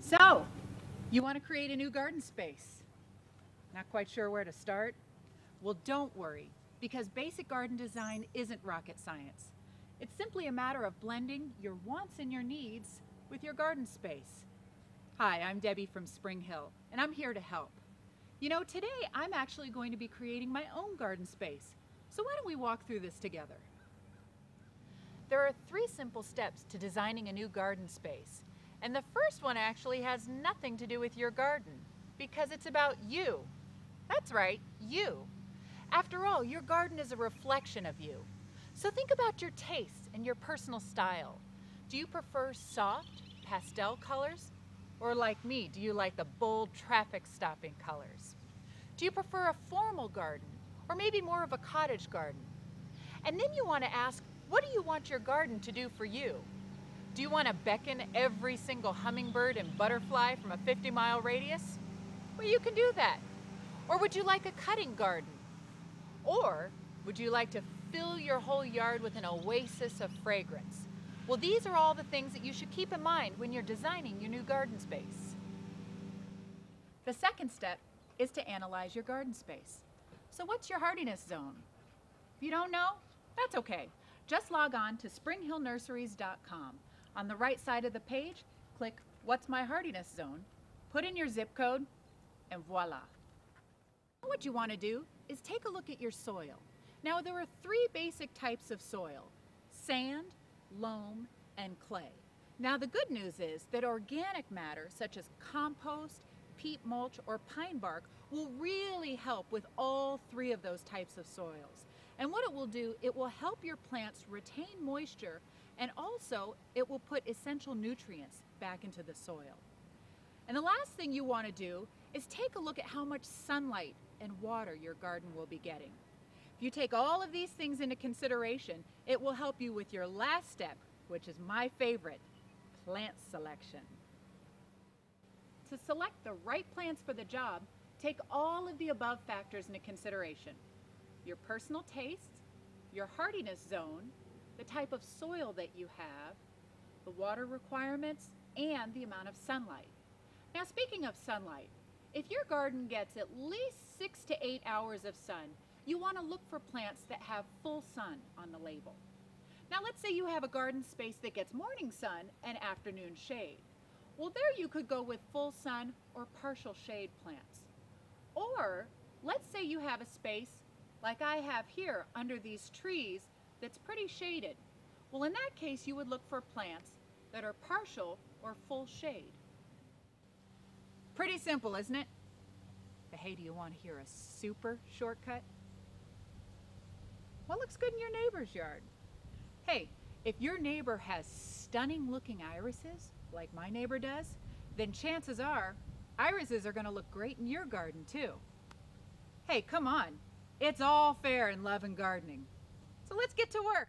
So, you want to create a new garden space? Not quite sure where to start? Well, don't worry, because basic garden design isn't rocket science. It's simply a matter of blending your wants and your needs with your garden space. Hi, I'm Debbie from Spring Hill, and I'm here to help. You know, today I'm actually going to be creating my own garden space. So why don't we walk through this together? There are 3 simple steps to designing a new garden space. And the first one actually has nothing to do with your garden, because it's about you. That's right, you. After all, your garden is a reflection of you. So think about your tastes and your personal style. Do you prefer soft, pastel colors? Or like me, do you like the bold, traffic-stopping colors? Do you prefer a formal garden, or maybe more of a cottage garden? And then you want to ask, what do you want your garden to do for you? Do you want to beckon every single hummingbird and butterfly from a 50-mile radius? Well, you can do that. Or would you like a cutting garden? Or would you like to fill your whole yard with an oasis of fragrance? Well, these are all the things that you should keep in mind when you're designing your new garden space. The second step is to analyze your garden space. So what's your hardiness zone? If you don't know, that's okay. Just log on to springhillnurseries.com. On the right side of the page, click What's My Hardiness Zone, put in your zip code, and voila. What you want to do is take a look at your soil. Now, there are 3 basic types of soil: sand, loam, and clay. Now, the good news is that organic matter such as compost, peat mulch, or pine bark will really help with all 3 of those types of soils. And what it will do, it will help your plants retain moisture, and also it will put essential nutrients back into the soil. And the last thing you want to do is take a look at how much sunlight and water your garden will be getting. If you take all of these things into consideration, it will help you with your last step, which is my favorite, plant selection. To select the right plants for the job, take all of the above factors into consideration: your personal tastes, your hardiness zone, the type of soil that you have, the water requirements, and the amount of sunlight. Now, speaking of sunlight, if your garden gets at least 6 to 8 hours of sun, you want to look for plants that have full sun on the label. Now, let's say you have a garden space that gets morning sun and afternoon shade. Well, there you could go with full sun or partial shade plants. Or let's say you have a space like I have here under these trees that's pretty shaded. Well, in that case, you would look for plants that are partial or full shade. Pretty simple, isn't it? But hey, do you want to hear a super shortcut? What looks good in your neighbor's yard? Hey, if your neighbor has stunning looking irises, like my neighbor does, then chances are irises are going to look great in your garden too. Hey, come on. It's all fair in love and gardening. So let's get to work.